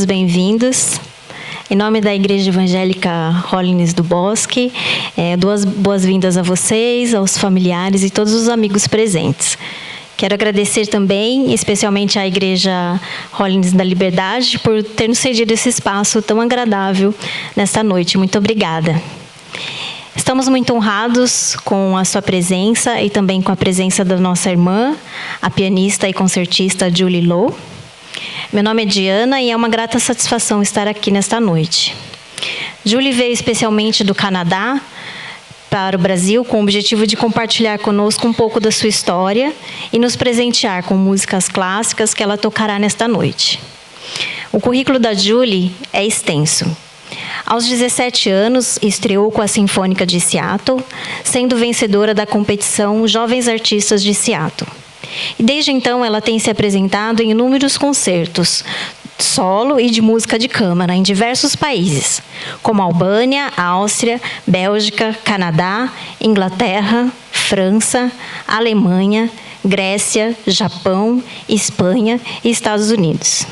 Bem-vindos. Em nome da Igreja Evangélica Holiness do Bosque, duas boas-vindas a vocês, aos familiares e todos os amigos presentes. Quero agradecer também, especialmente à Igreja Holiness da Liberdade, por ter nos cedido esse espaço tão agradável nesta noite. Muito obrigada. Estamos muito honrados com a sua presença e também com a presença da nossa irmã, a pianista e concertista Lowe. Meu nome é Diana e é uma grata satisfação estar aqui nesta noite. Julie veio especialmente do Canadá para o Brasil com o objetivo de compartilhar conosco um pouco da sua história e nos presentear com músicas clássicas que ela tocará nesta noite. O currículo da Julie é extenso. Aos 17 anos, estreou com a Sinfônica de Seattle, sendo vencedora da competição Jovens Artistas de Seattle. E desde então ela tem se apresentado em inúmeros concertos, solo e de música de câmara em diversos países, como Albânia, Áustria, Bélgica, Canadá, Inglaterra, França, Alemanha, Grécia, Japão, Espanha e Estados Unidos.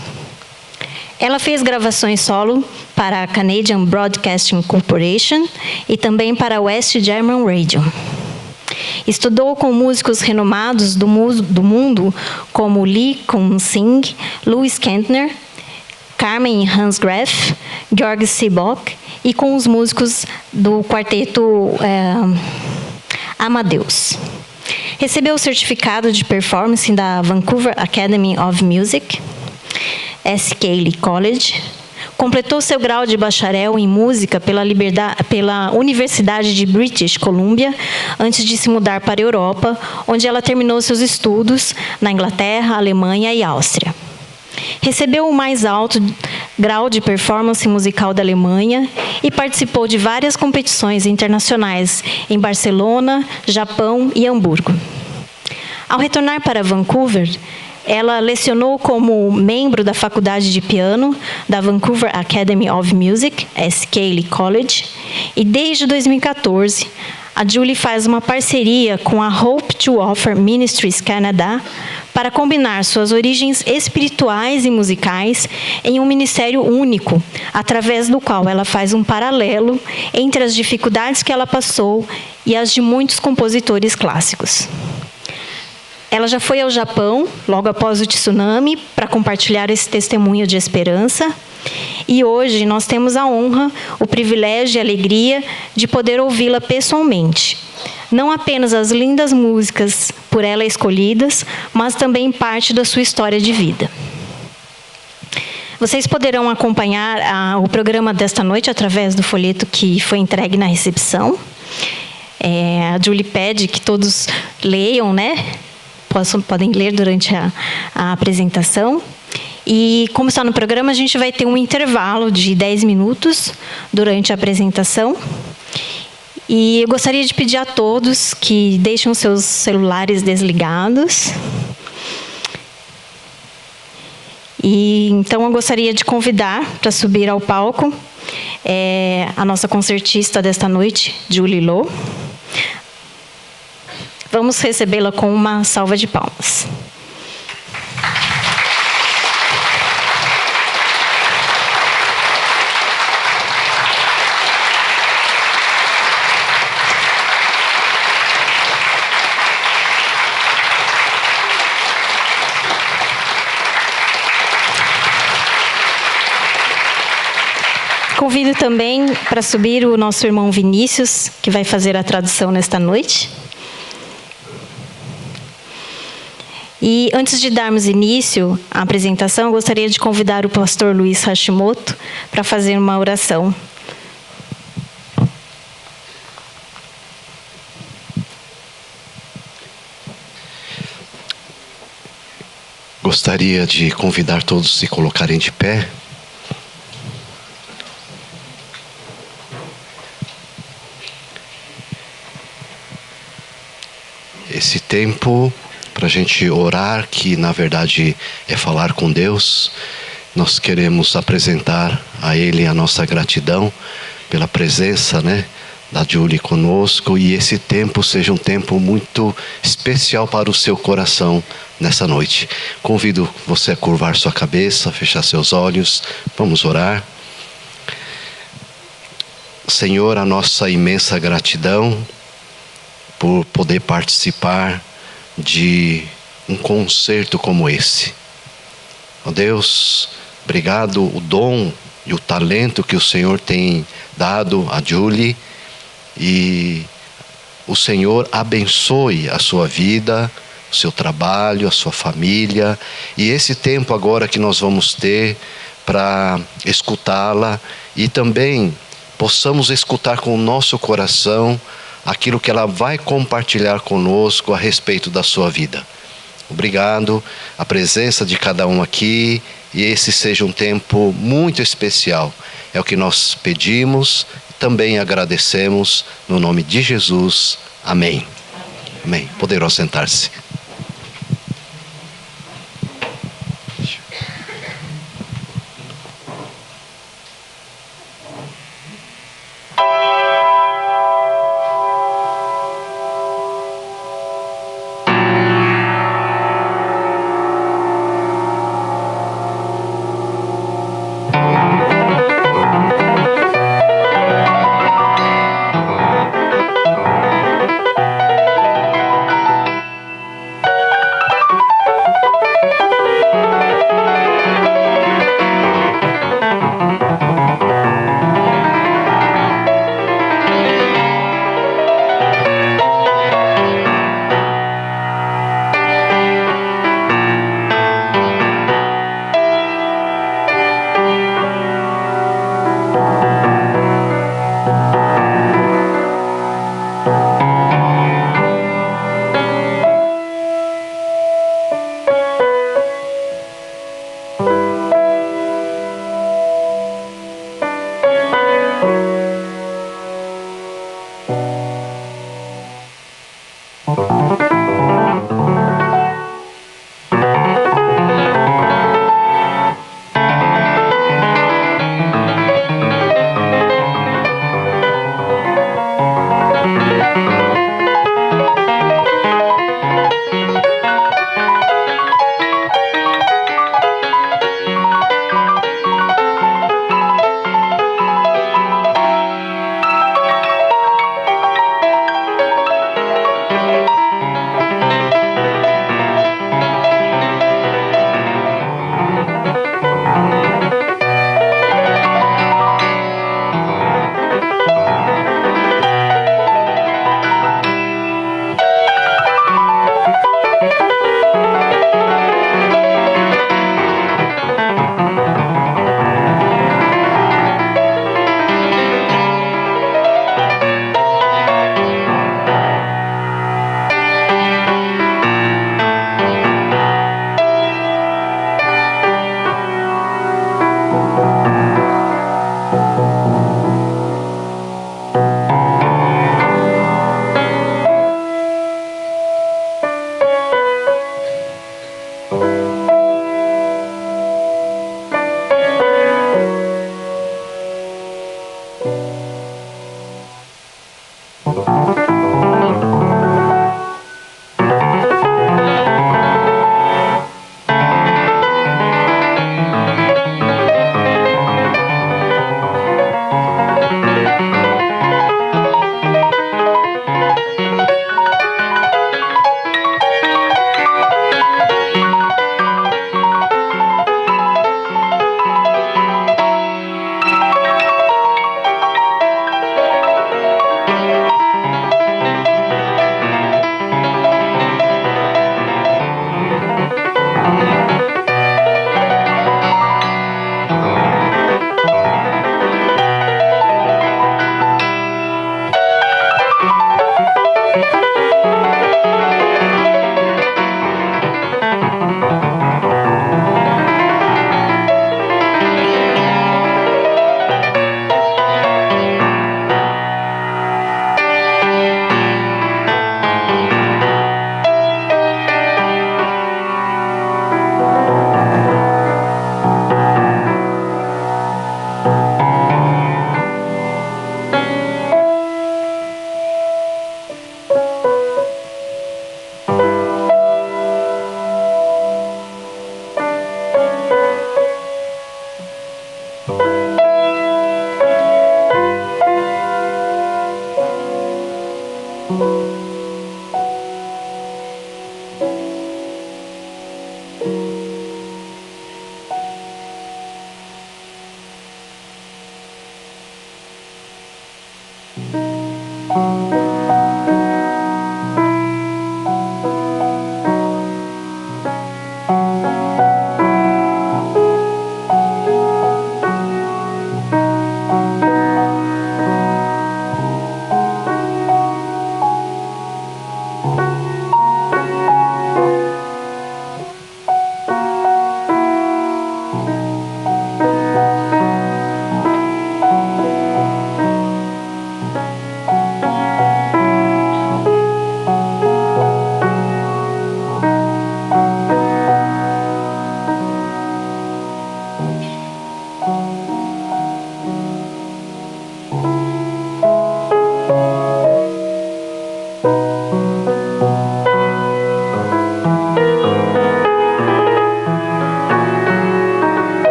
Ela fez gravações solo para a Canadian Broadcasting Corporation e também para a West German Radio. Estudou com músicos renomados do mundo como Lee Kun-sing, Louis Kentner, Carmen e Hans Graf, Georg Seebock e com os músicos do quarteto Amadeus. Recebeu o certificado de performance da Vancouver Academy of Music, Scaley College. Completou seu grau de bacharel em música pela Universidade de British Columbia, antes de se mudar para a Europa, onde ela terminou seus estudos na Inglaterra, Alemanha e Áustria. Recebeu o mais alto grau de performance musical da Alemanha e participou de várias competições internacionais em Barcelona, Japão e Hamburgo. Ao retornar para Vancouver, ela lecionou como membro da Faculdade de Piano da Vancouver Academy of Music, Scaley College, e desde 2014, a Julie faz uma parceria com a Hope to Offer Ministries Canada para combinar suas origens espirituais e musicais em um ministério único, através do qual ela faz um paralelo entre as dificuldades que ela passou e as de muitos compositores clássicos. Ela já foi ao Japão, logo após o tsunami, para compartilhar esse testemunho de esperança. E hoje nós temos a honra, o privilégio e a alegria de poder ouvi-la pessoalmente. Não apenas as lindas músicas por ela escolhidas, mas também parte da sua história de vida. Vocês poderão acompanhar o programa desta noite através do folheto que foi entregue na recepção. A Julie pede que todos leiam, né? Podem ler durante a apresentação. E, como está no programa, a gente vai ter um intervalo de 10 minutos durante a apresentação. E eu gostaria de pedir a todos que deixem os seus celulares desligados. E, então, eu gostaria de convidar para subir ao palco a nossa concertista desta noite, Lowe. Vamos recebê-la com uma salva de palmas. Convido também para subir o nosso irmão Vinícius, que vai fazer a tradução nesta noite. E antes de darmos início à apresentação, eu gostaria de convidar o pastor Luiz Hashimoto para fazer uma oração. Gostaria de convidar todos a se colocarem de pé. Esse tempo para a gente orar, que na verdade é falar com Deus, nós queremos apresentar a Ele a nossa gratidão pela presença, da Julie conosco, e esse tempo seja um tempo muito especial para o seu coração, nessa noite. Convido você a curvar sua cabeça, fechar seus olhos. Vamos orar. Senhor, a nossa imensa gratidão por poder participar de um concerto como esse. Ó Deus, obrigado o dom e o talento que o Senhor tem dado a Julie, e o Senhor abençoe a sua vida, o seu trabalho, a sua família, e esse tempo agora que nós vamos ter para escutá-la, e também possamos escutar com o nosso coração aquilo que ela vai compartilhar conosco a respeito da sua vida. Obrigado, a presença de cada um aqui, e esse seja um tempo muito especial. É o que nós pedimos, também agradecemos, no nome de Jesus. Amém. Amém. Poderão sentar-se.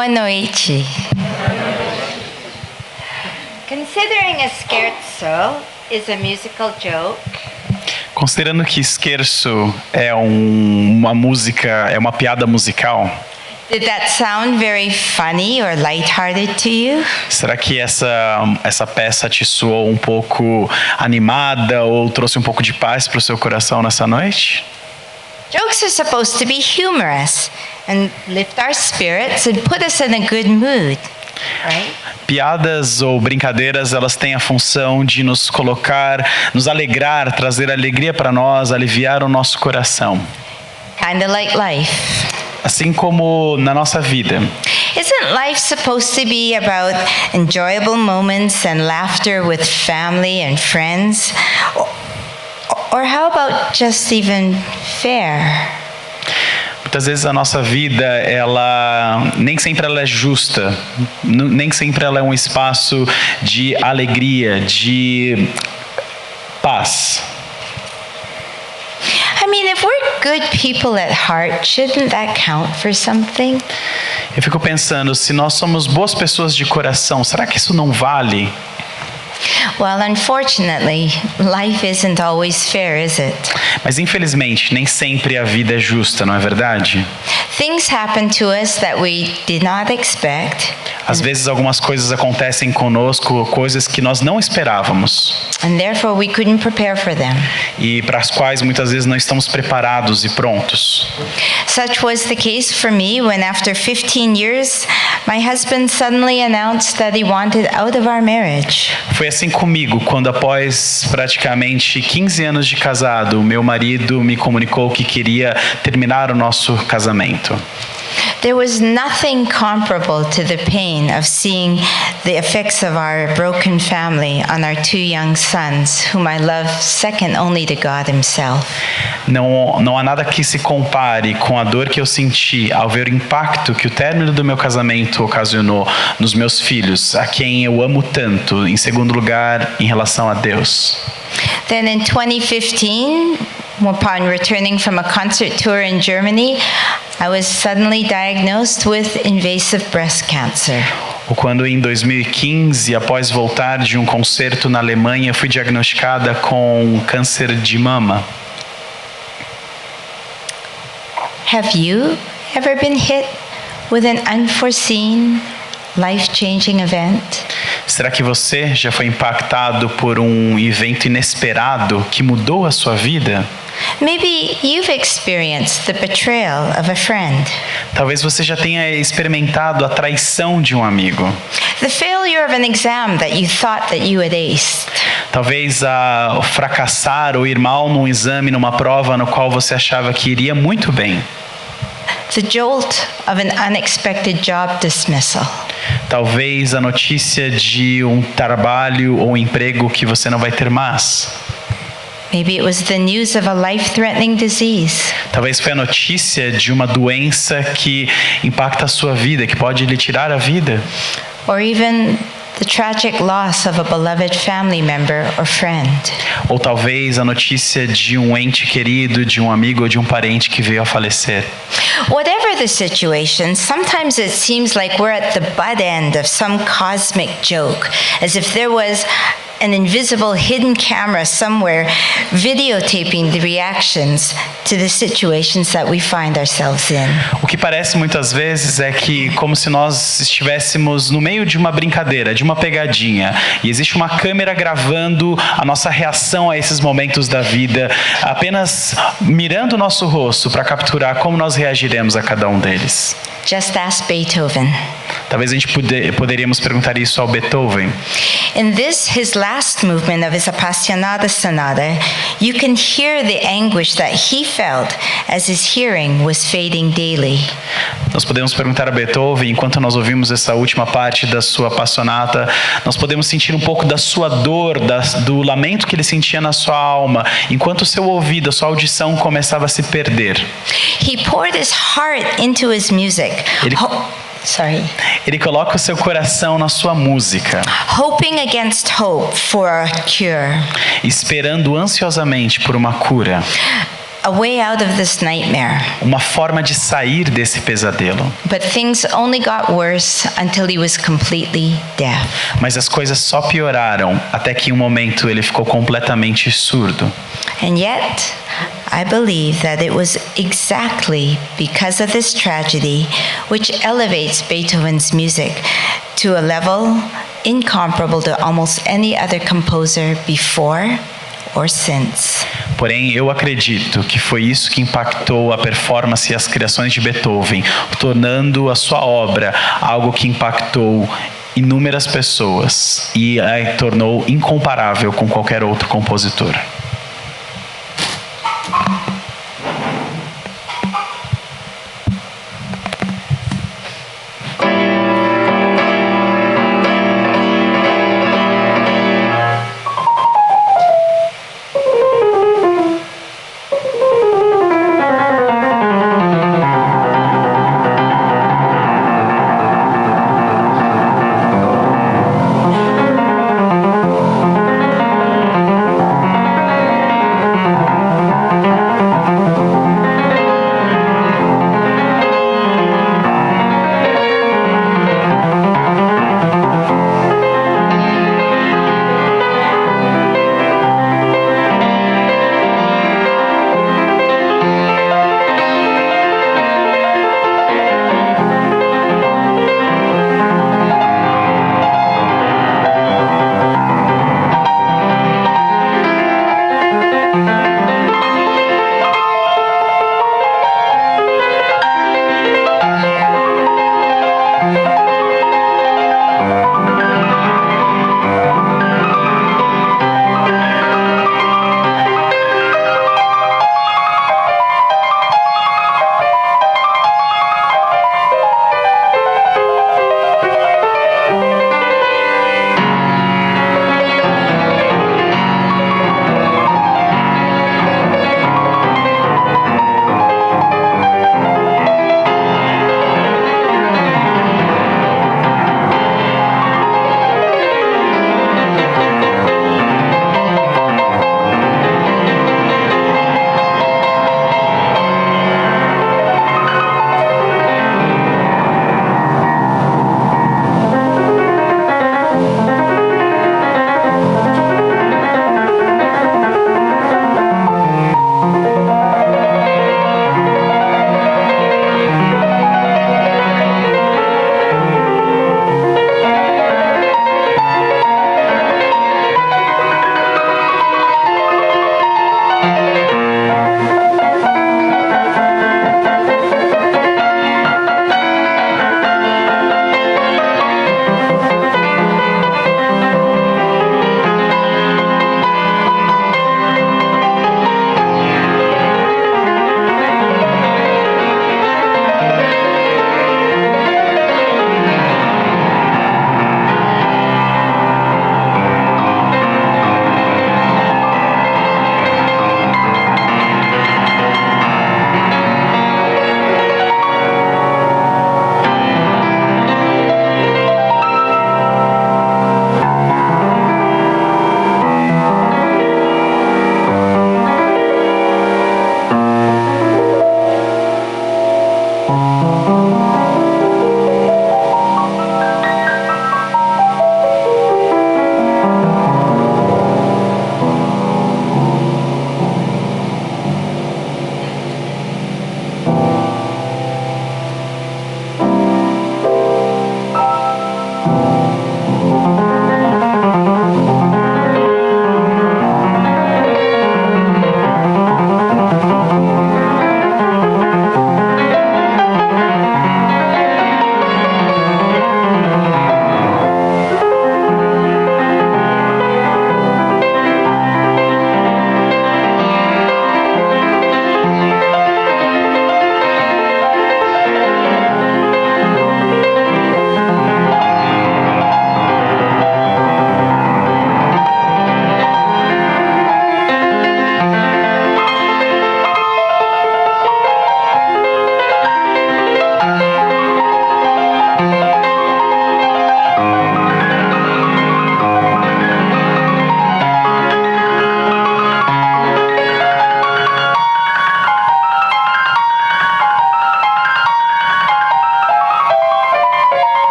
Boa noite. Considering a scherzo is a musical joke, considerando que scherzo é uma música, é uma piada musical, did that sound very funny or lighthearted to you? será que essa peça te soou um pouco animada ou trouxe um pouco de paz para o seu coração nessa noite? Jokes are supposed to be humorous and lift our spirits and put us in a good mood, right? Piadas ou brincadeiras, elas têm a função de nos colocar, nos alegrar, trazer alegria para nós, aliviar o nosso coração. Kind of like life. Assim como na nossa vida. Isn't life supposed to be about enjoyable moments and laughter with family and friends? Or how about just even fair? Muitas vezes a nossa vida, nem sempre ela é justa, nem sempre ela é um espaço de alegria, de paz. I mean, if we're good people at heart, shouldn't that count for something? Eu fico pensando, se nós somos boas pessoas de coração, será que isso não vale? Well, unfortunately, life isn't always fair, is it? Mas infelizmente, nem sempre a vida é justa, não é verdade? Things happen to us that we did not expect. Às vezes algumas coisas acontecem conosco, coisas que nós não esperávamos. And therefore we couldn't prepare for them. E para as quais muitas vezes não estamos preparados e prontos. Such was the case for me when after 15 years my husband suddenly announced that he wanted out of our marriage. Foi assim comigo, quando após praticamente 15 anos de casado, meu marido me comunicou que queria terminar o nosso casamento. There was nothing comparable to the pain of seeing the effects of our broken family on our two young sons, whom I love second only to God Himself. Não há nada que se compare com a dor que eu senti ao ver o impacto que o término do meu casamento ocasionou nos meus filhos, a quem eu amo tanto, em segundo lugar, em relação a Deus. Then in 2015, Upon returning from a concert tour in Germany, I was suddenly diagnosed with invasive breast cancer. Ou quando em 2015, após voltar de um concerto na Alemanha, fui diagnosticada com câncer de mama. Have you ever been hit with an unforeseen, life-changing event? Será que você já foi impactado por um evento inesperado que mudou a sua vida? Maybe you've experienced the betrayal of a friend. Talvez você já tenha experimentado a traição de um amigo. The failure of an exam that you thought that you had aced. Talvez o fracassar ou ir mal num exame, numa prova no qual você achava que iria muito bem. The jolt of an unexpected job dismissal. Talvez a notícia de um trabalho ou emprego que você não vai ter mais. Maybe it was the news of a life-threatening disease. Talvez foi a notícia de uma doença que impacta a sua vida, que pode lhe tirar a vida. Or even the tragic loss of a beloved family member or friend. Ou talvez a notícia de um ente querido, de um amigo ou de um parente que veio a falecer. Whatever the situation, sometimes it seems like we're at the butt end of some cosmic joke, as if there was an invisible hidden camera somewhere videotaping the reactions to the situations that we find ourselves in. O que parece muitas vezes é que como se nós estivéssemos no meio de uma brincadeira, de uma pegadinha, e existe uma câmera gravando a nossa reação a esses momentos da vida, apenas mirando o nosso rosto para capturar como nós reagiremos a cada um deles. Just ask Beethoven. Talvez a gente poderíamos perguntar isso ao Beethoven. In this, his last movement of his Appassionata Sonata, you can hear the anguish that he felt as his hearing was fading daily. Nós podemos perguntar a Beethoven, enquanto nós ouvimos essa última parte da sua Appassionata, nós podemos sentir um pouco da sua dor, do lamento que ele sentia na sua alma, enquanto o seu ouvido, a sua audição começava a se perder. He poured his heart into his music. Ele coloca o seu coração na sua música, hoping against hope for a cure, esperando ansiosamente por uma cura, a way out of this nightmare. Uma forma de sair desse pesadelo. But things only got worse until he was completely deaf. Mas as coisas só pioraram até que em um momento ele ficou completamente surdo. And yet, I believe that it was exactly because of this tragedy which elevates Beethoven's music to a level incomparable to almost any other composer before or since. Porém, eu acredito que foi isso que impactou a performance e as criações de Beethoven, tornando a sua obra algo que impactou inúmeras pessoas e a tornou incomparável com qualquer outro compositor.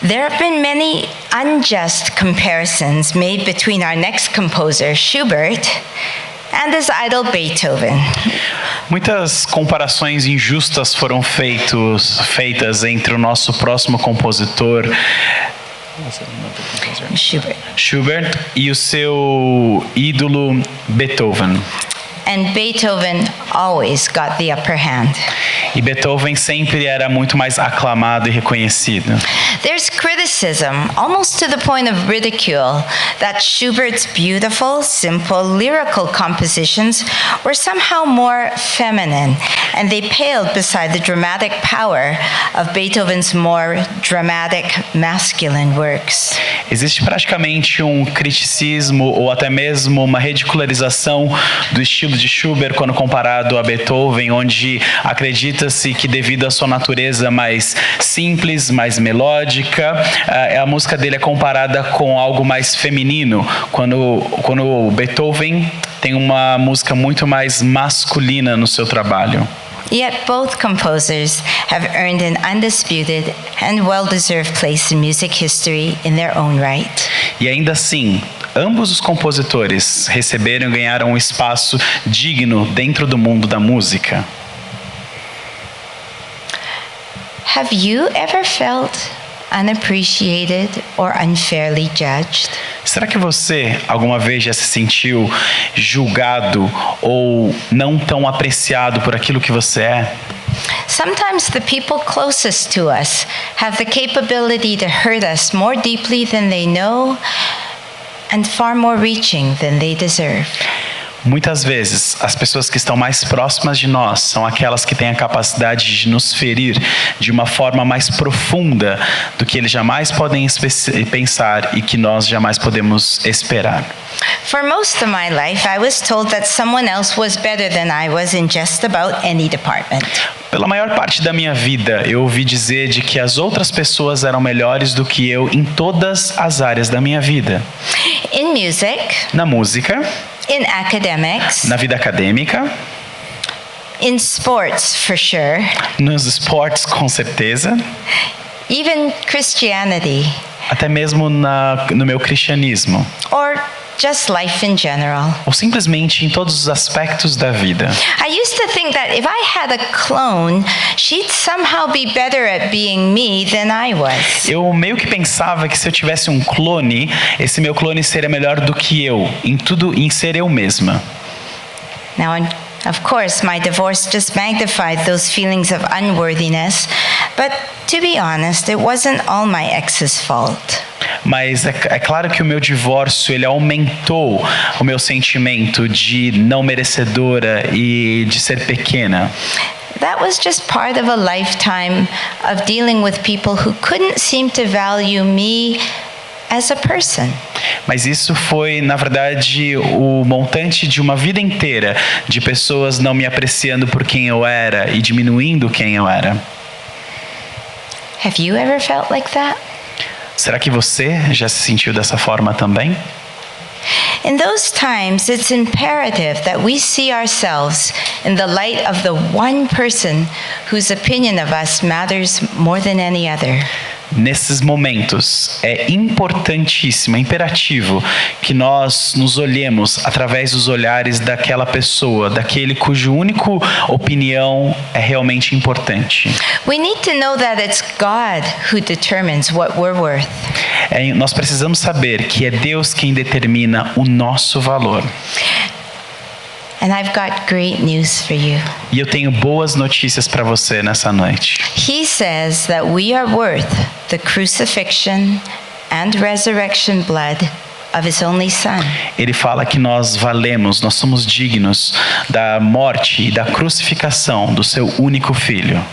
There have been many unjust comparisons made between our next composer, Schubert, and his idol, Beethoven. Muitas comparações injustas foram feitas entre o nosso próximo compositor, Schubert, e o seu ídolo, Beethoven. And Beethoven always got the upper hand. E Beethoven sempre era muito mais aclamado e reconhecido. There's criticism, almost to the point of ridicule, that Schubert's beautiful, simple, lyrical compositions were somehow more feminine, and they paled beside the dramatic power of Beethoven's more dramatic, masculine works. Existe praticamente um criticismo ou até mesmo uma ridicularização do estilo de Schubert quando comparado a Beethoven, onde acredita-se que devido à sua natureza mais simples, mais melódica, a música dele é comparada com algo mais feminino, quando Beethoven tem uma música muito mais masculina no seu trabalho. Yet both composers have earned an undisputed and well-deserved place in music history in their own right. E ainda assim, ambos os compositores receberam e ganharam um espaço digno dentro do mundo da música. Have you ever felt unappreciated or unfairly judged? Será que você alguma vez já se sentiu julgado ou não tão apreciado por aquilo que você é? Sometimes the people closest to us have the capability to hurt us more deeply than they know and far more reaching than they deserve. Muitas vezes, as pessoas que estão mais próximas de nós são aquelas que têm a capacidade de nos ferir de uma forma mais profunda do que eles jamais podem pensar e que nós jamais podemos esperar. For most of my life, I was told that someone else was better than I was in just about any department. Pela maior parte da minha vida, eu ouvi dizer de que as outras pessoas eram melhores do que eu em todas as áreas da minha vida. In music, na música, in academics, na vida acadêmica, in sports for sure, nos esportes com certeza, even Christianity, até mesmo no meu cristianismo, or just life in general. Ou simplesmente em todos os aspectos da vida. I used to think that if I had a clone, she'd somehow be better at being me than I was. Eu meio que pensava que se eu tivesse um clone, esse meu clone seria melhor do que eu, em ser eu mesma. Now, of course, my divorce just magnified those feelings of unworthiness, but to be honest, it wasn't all my ex's fault. Mas é claro que o meu divórcio ele aumentou o meu sentimento de não merecedora e de ser pequena. That was just part of a lifetime of dealing with people who couldn't seem to value me as a person. Mas isso foi, na verdade, o montante de uma vida inteira de pessoas não me apreciando por quem eu era e diminuindo quem eu era. Have you ever felt like that? Será que você já se sentiu dessa forma também? In those times, it's imperative that we see ourselves in the light of the one person whose opinion of us matters more than any other. Nesses momentos, é importantíssimo, é imperativo que nós nos olhemos através dos olhares daquela pessoa, daquele cuja única opinião é realmente importante. We need to know that it's God who determines what we're worth. Nós precisamos saber que é Deus quem determina o nosso valor. And I've got great news for you. E eu tenho boas notícias para você nessa noite. He says that we are worth the crucifixion and resurrection blood of his only son. Ele fala que nós valemos, nós somos dignos da morte e da crucificação do seu único filho.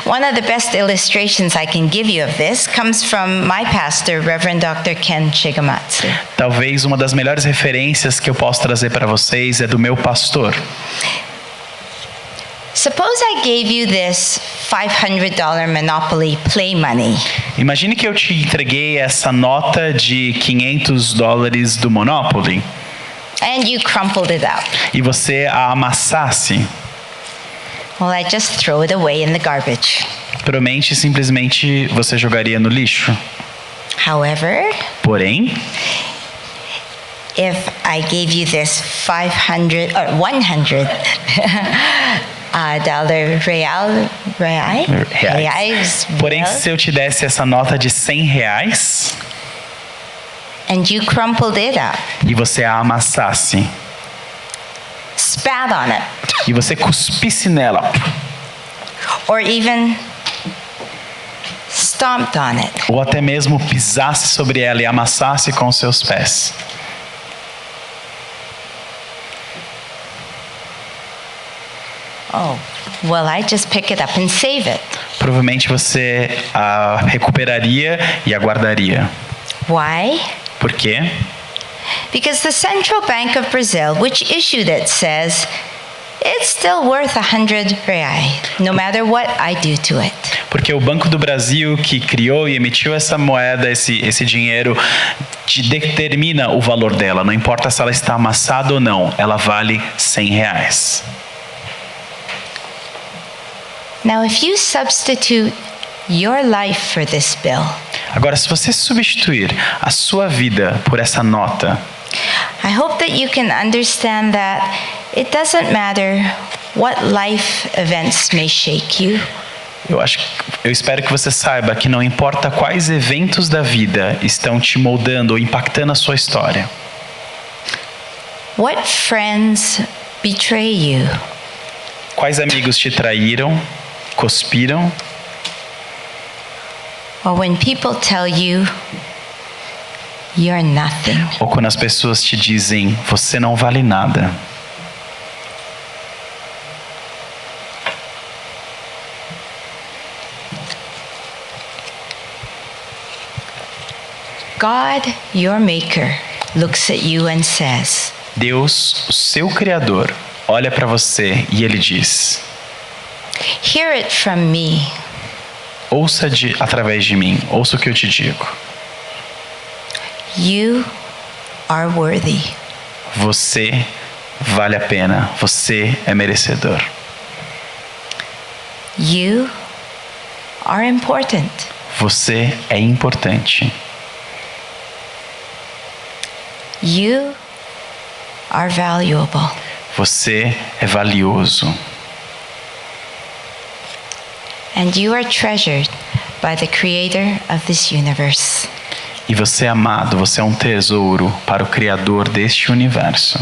One of the best illustrations I can give you of this comes from my pastor, Reverend Dr. Ken Shigematsu. Talvez uma das melhores referências que eu posso trazer para vocês é do meu pastor. Suppose I gave you this $500 Monopoly play money. Imagine que eu te entreguei essa nota de $500 do Monopoly. And you crumpled it out. E você a amassasse. Well, I just throw it away in the garbage. Provavelmente, simplesmente você jogaria no lixo. However, Porém, if I gave you this 500 or 100 dollar reais porém, bill, se eu te desse essa nota de R$100 and you crumpled it up, e você a amassasse spat on it, e você cuspisse nela or even stomped on it, ou até mesmo pisasse sobre ela e amassasse com os seus pés, oh, well, I just pick it up and save it. provavelmente você a recuperaria e a guardaria. Why? Por quê? Because the Central Bank of Brazil, which issued it, says it's still worth 100 reais, no matter what I do to it. Porque o Banco do Brasil, que criou e emitiu essa moeda, esse dinheiro, determina o valor dela. Não importa se ela está amassada ou não, ela vale R$100. Now, if you substitute your life for this bill, Agora, se você substituir a sua vida por essa nota, I hope that you can understand that it doesn't matter what life events may shake you. eu espero que você saiba que não importa quais eventos da vida estão te moldando ou impactando a sua história. What friends betray you? Quais amigos te traíram, cuspiram, Or when people tell you you're nothing. ou quando as pessoas te dizem, você não vale nada. God, your maker, looks at you and says, Deus, o seu Criador, olha para você e ele diz, hear it from me. ouça através de mim, ouça o que eu te digo. You are worthy. Você vale a pena, você é merecedor. You are important. Você é importante. You are valuable. Você é valioso. And you are treasured by the creator of this universe. E você é amado, você é um tesouro para o Criador deste universo.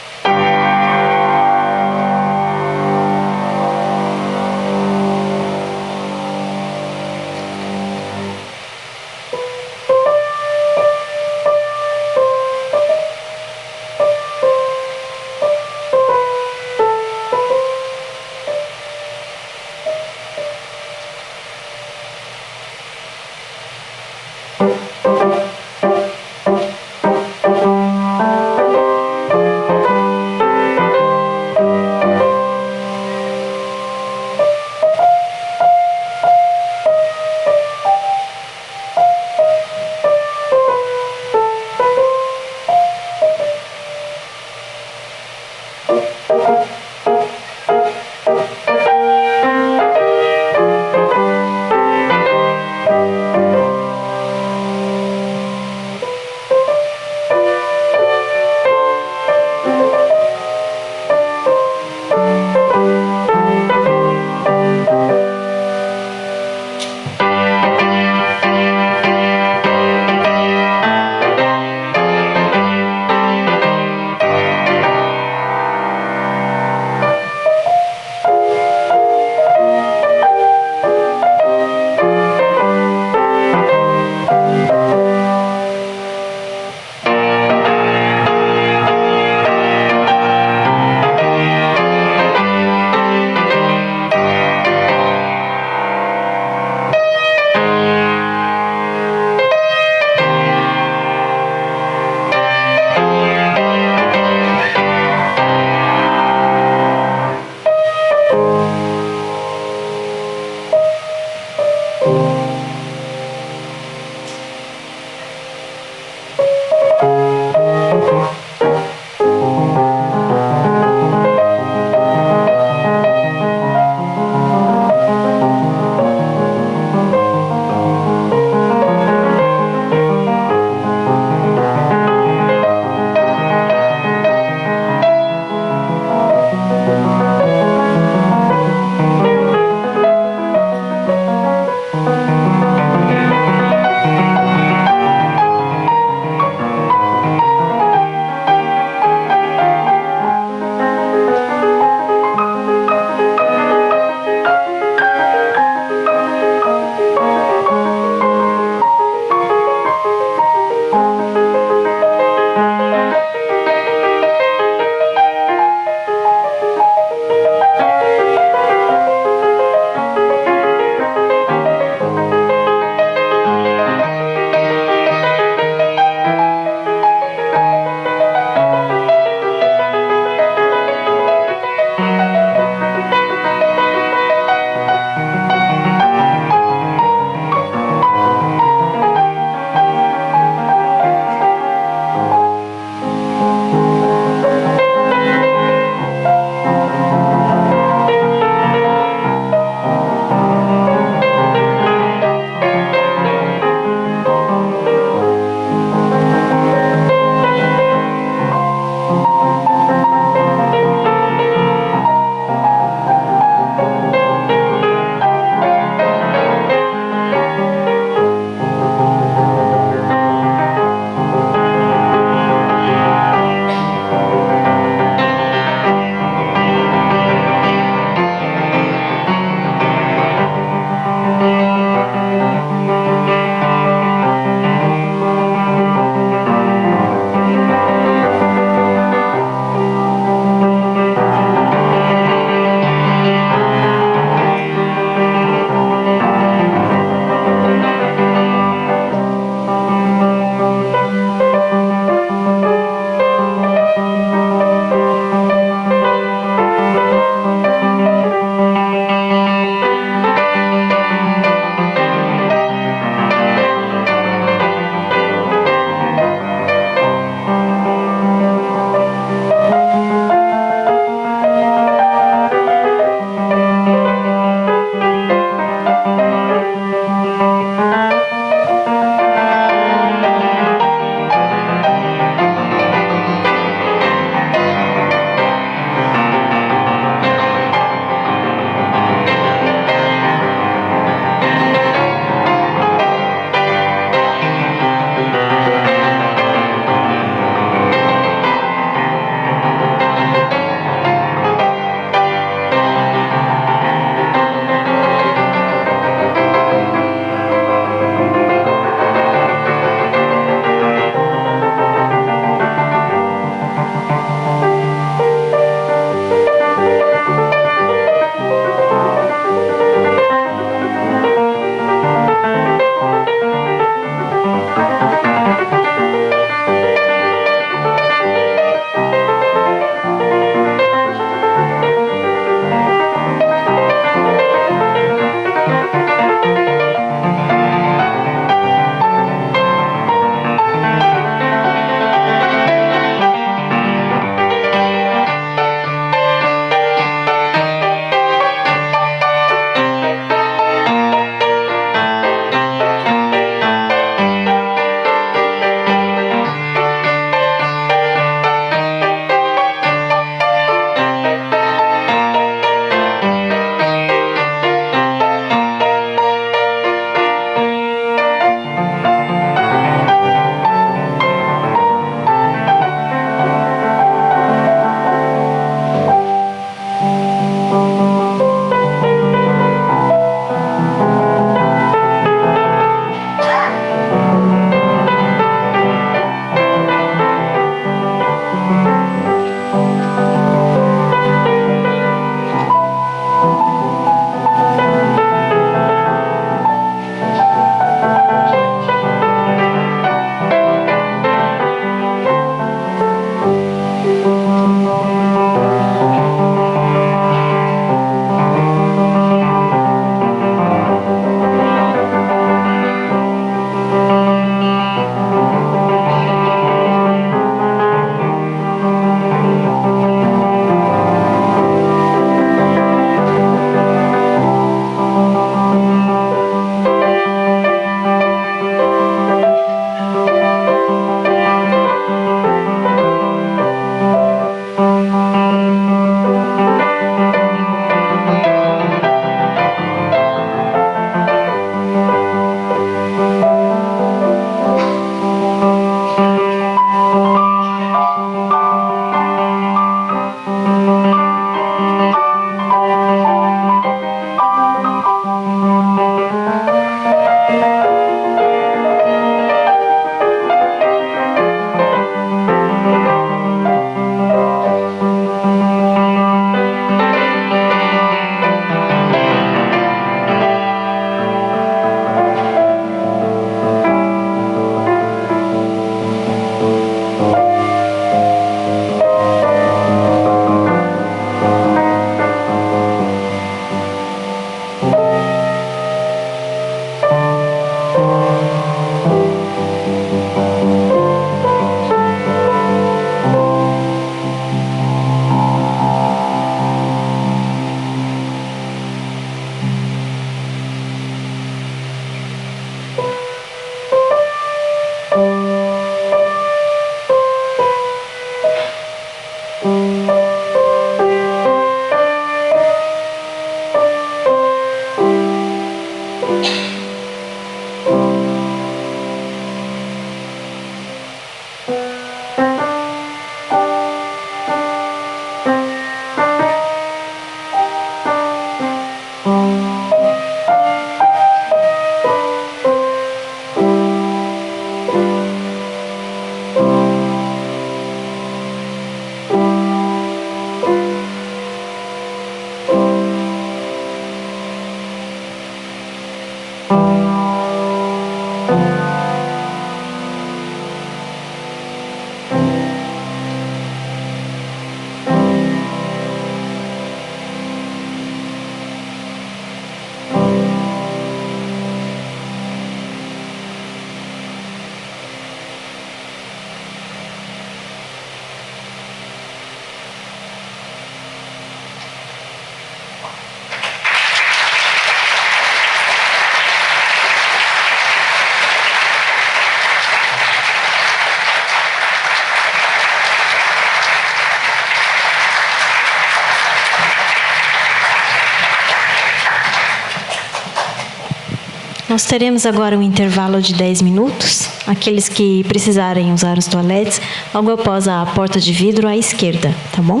Nós teremos agora um intervalo de 10 minutos. Aqueles que precisarem usar os toaletes, logo após a porta de vidro à esquerda, tá bom?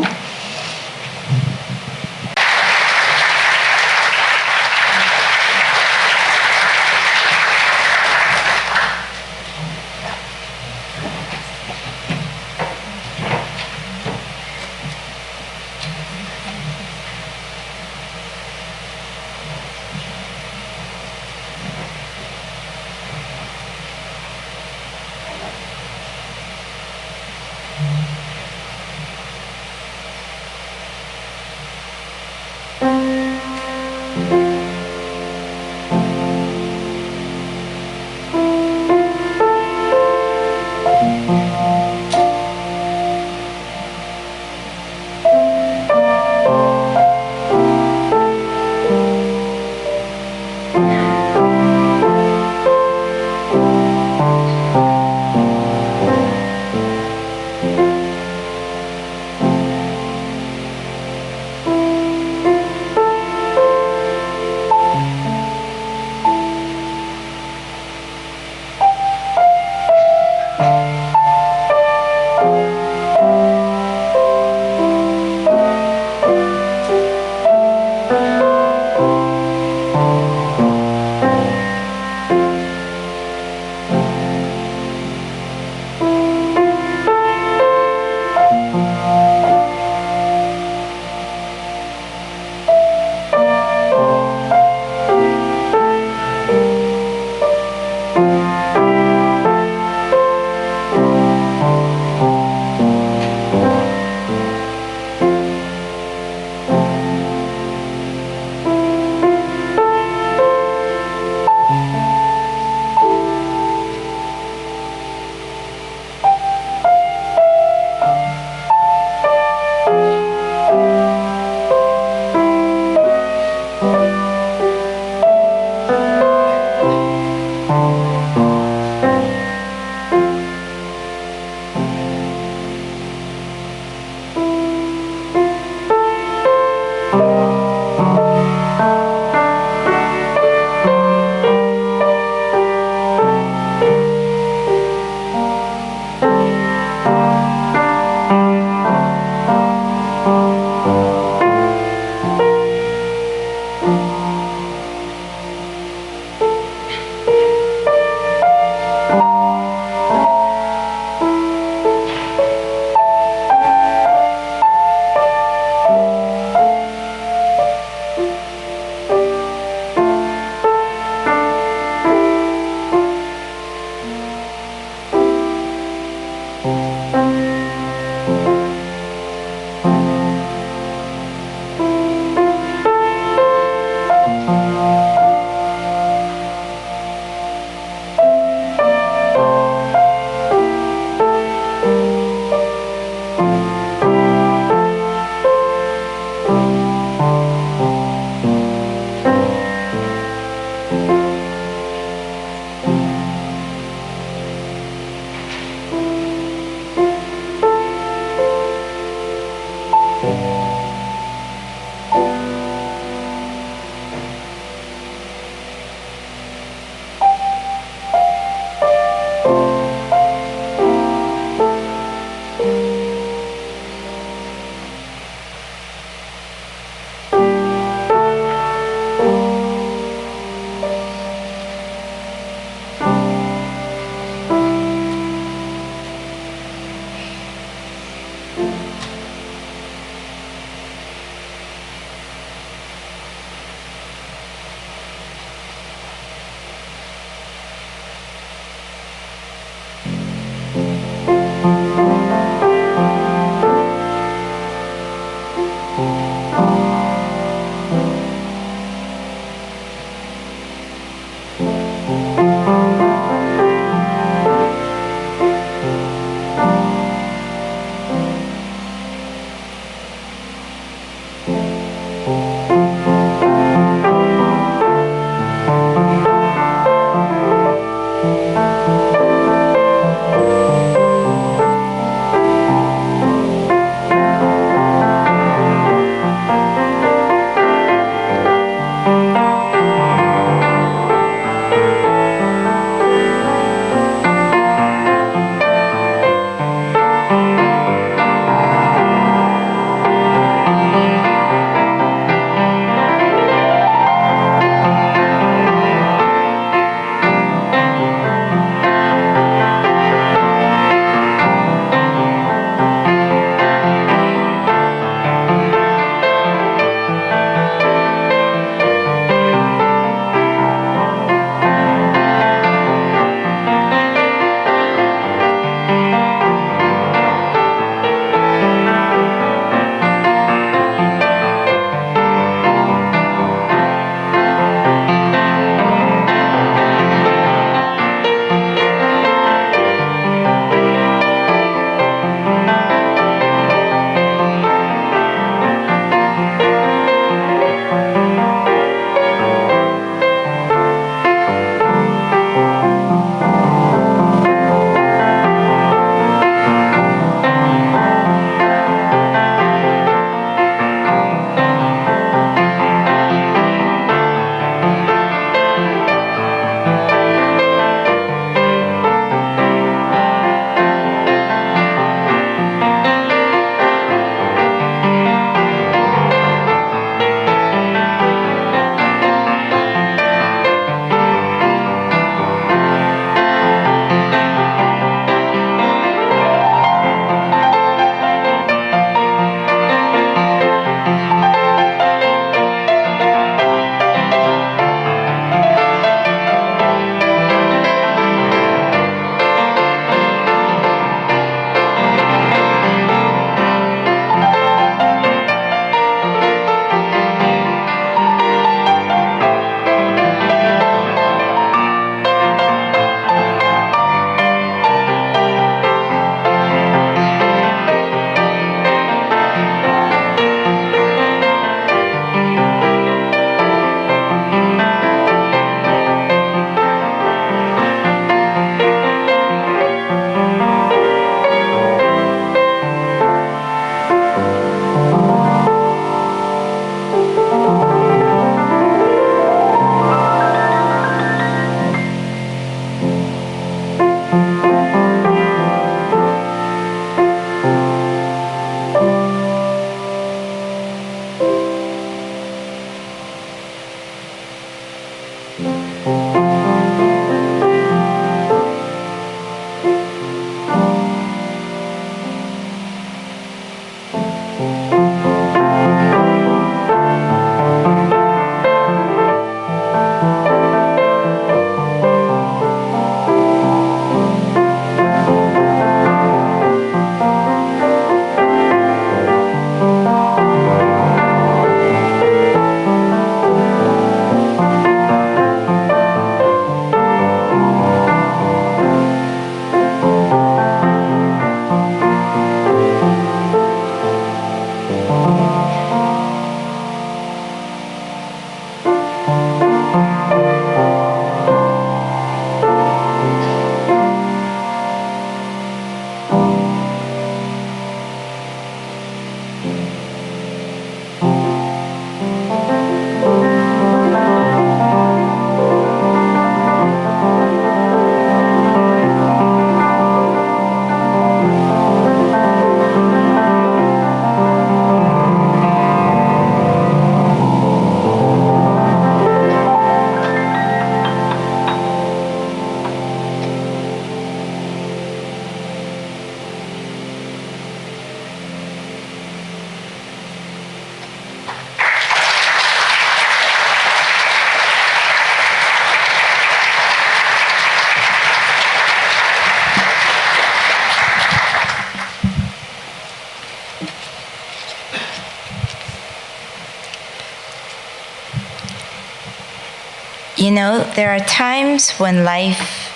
You know, there are times when life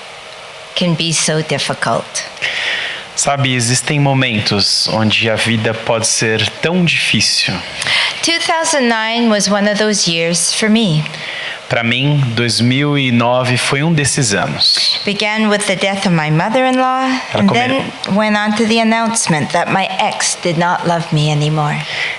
can be so difficult. Sabe, existem momentos onde a vida pode ser tão difícil. 2009 was one of those years for me. Para mim, 2009 foi um desses anos. Began with the death of my mother-in-law, and then went on to the announcement that my ex did not love me anymore.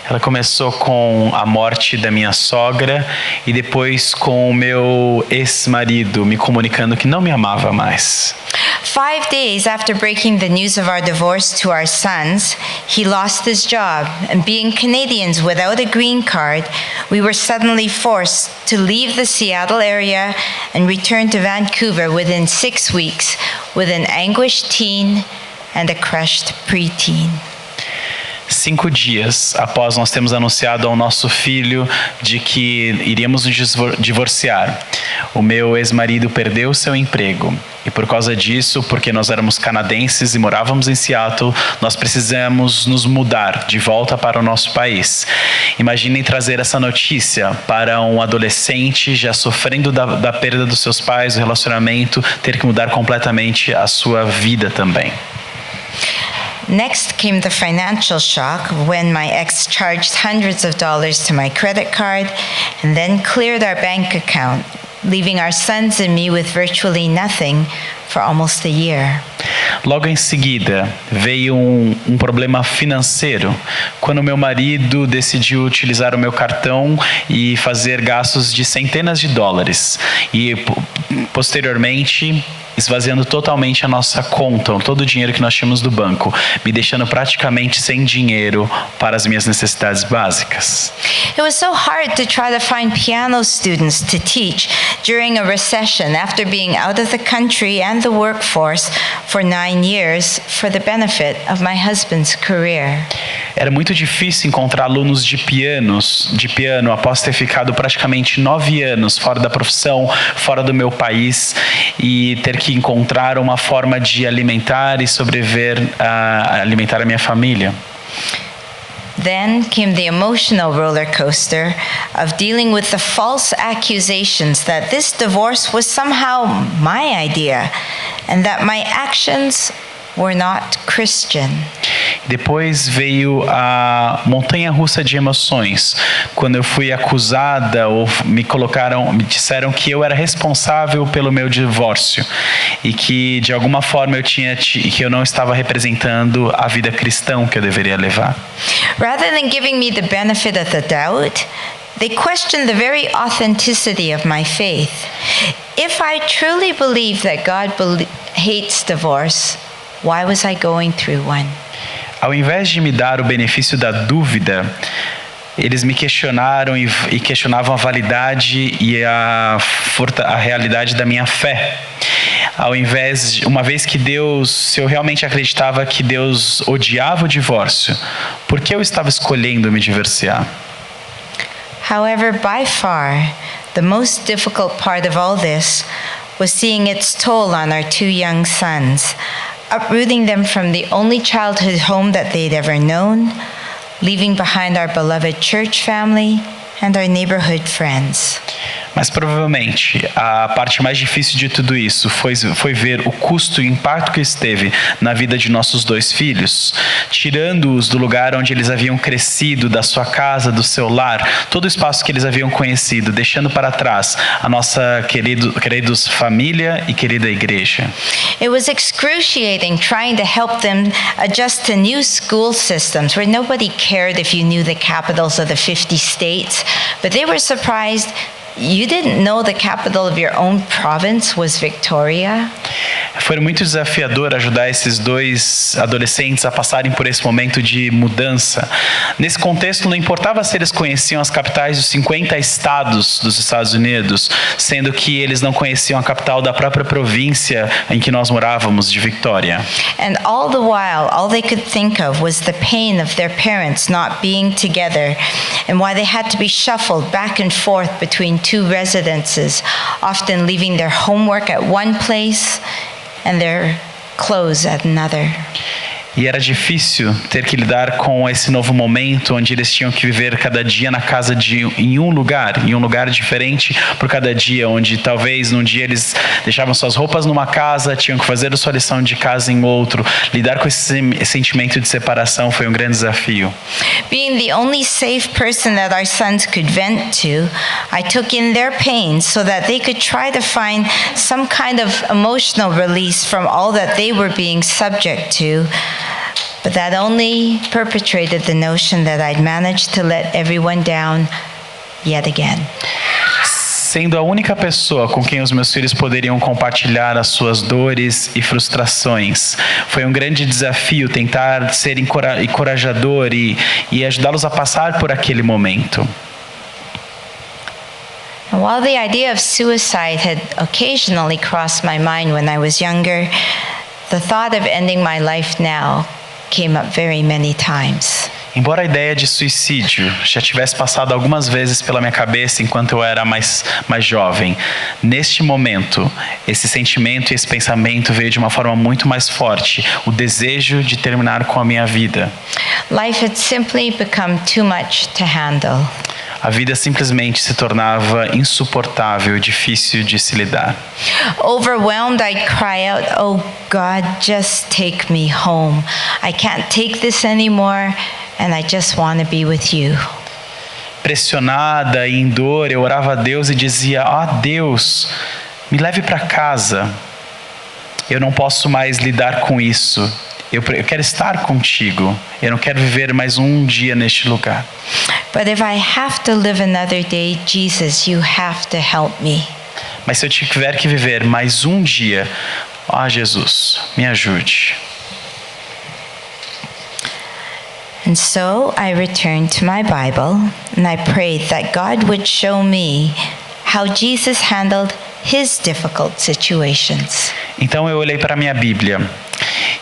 Ela começou com a morte da minha sogra e depois com o meu ex-marido me comunicando que não me amava mais. 5 days after breaking the news of our divorce to our sons, he lost his job, and being Canadians without a green card, we were suddenly forced to leave the Seattle area and return to Vancouver within 6 weeks with an anguished teen and a crushed preteen. 5 dias após nós termos anunciado ao nosso filho de que iríamos nos divorciar, o meu ex-marido perdeu seu emprego. E por causa disso, porque nós éramos canadenses e morávamos em Seattle, nós precisamos nos mudar de volta para o nosso país. Imaginem trazer essa notícia para um adolescente já sofrendo da perda dos seus pais, do relacionamento, ter que mudar completamente a sua vida também. Next came the financial shock when my ex charged hundreds of dollars to my credit card and then cleared our bank account, leaving our sons and me with virtually nothing for almost a year. Logo em seguida, veio um problema financeiro, quando meu marido decidiu utilizar o meu cartão e fazer gastos de centenas de dólares. E, posteriormente, esvaziando totalmente a nossa conta, todo o dinheiro que nós tínhamos do banco, me deixando praticamente sem dinheiro para as minhas necessidades básicas. It was so hard to try to find piano students to teach during a recession after being out of the country and the workforce for 9 years for the benefit of my husband's career. Era muito difícil encontrar alunos de piano após ter ficado praticamente 9 anos fora da profissão, fora do meu país, e ter que encontrar uma forma de alimentar e sobreviver a alimentar a minha família. Then came the emotional roller coaster of dealing with the false accusations that this divorce was somehow my idea and that my actions were not Christian. Depois veio a montanha-russa de emoções, quando eu fui acusada ou me disseram que eu era responsável pelo meu divórcio e que de alguma forma que eu não estava representando a vida cristã que eu deveria levar. Rather than giving me the benefit of the doubt, they questioned the very authenticity of my faith. If I truly believe that God hates divorce, why was I going through one? Ao invés de me dar o benefício da dúvida, eles me questionaram e questionavam a validade e a realidade da minha fé. Uma vez que Deus, se eu realmente acreditava que Deus odiava o divórcio, por que eu estava escolhendo me divorciar? However, by far, the most difficult part of all this was seeing its toll on our 2 young sons, uprooting them from the only childhood home that they'd ever known, leaving behind our beloved church family and our neighborhood friends. Mas provavelmente a parte mais difícil de tudo isso foi ver o custo e o impacto que isso teve na vida de nossos 2 filhos, tirando-os do lugar onde eles haviam crescido, da sua casa, do seu lar, todo o espaço que eles haviam conhecido, deixando para trás a nossa queridos família e querida igreja. It was excruciating trying to help them adjust to new school systems where nobody cared if you knew the capitals of the 50 states, but they were surprised you didn't know the capital of your own province was Victoria. Foi muito desafiador ajudar esses 2 adolescentes a passarem por esse momento de mudança. Nesse contexto, não importava se eles conheciam as capitais dos 50 estados dos Estados Unidos, sendo que eles não conheciam a capital da própria província em que nós morávamos, de Victoria. And all the while, all they could think of was the pain of their parents not being together and why they had to be shuffled back and forth between 2 residences, often leaving their homework at one place and their clothes at another. E era difícil ter que lidar com esse novo momento onde eles tinham que viver cada dia na casa em um lugar diferente por cada dia, onde talvez num dia eles deixavam suas roupas numa casa, tinham que fazer a sua lição de casa em outro. Lidar com esse sentimento de separação foi um grande desafio. Being the only safe person that our sons could vent to, I took in their pain so that they could try to find some kind of emotional release from all that they were being subject to. But that only perpetrated the notion that I'd managed to let everyone down yet again. Sendo a única pessoa com quem os meus filhos poderiam compartilhar as suas dores e frustrações, foi um grande desafio tentar ser encorajador e ajudá-los a passar por aquele momento. And while the idea of suicide had occasionally crossed my mind when I was younger, the thought of ending my life now came up very many times. Embora a ideia de suicídio já tivesse passado algumas vezes pela minha cabeça enquanto eu era mais jovem, neste momento, esse sentimento e esse pensamento veio de uma forma muito mais forte, o desejo de terminar com a minha vida. Life had simply become too much to handle. A vida simplesmente se tornava insuportável e difícil de se lidar. Overwhelmed, I'd cry out, "Oh God, just take me home. I can't take this anymore, and I just want to be with you." Pressionada e em dor, eu orava a Deus e dizia: Deus, me leve para casa. Eu não posso mais lidar com isso. Eu quero estar contigo. Eu não quero viver mais um dia neste lugar. But if I have to live another day, Jesus, you have to help me. Mas se eu tiver que viver mais um dia, Jesus, me ajude. And so I returned to my Bible and I prayed that God would show me how Jesus handled his difficult situations. Então eu olhei para a minha Bíblia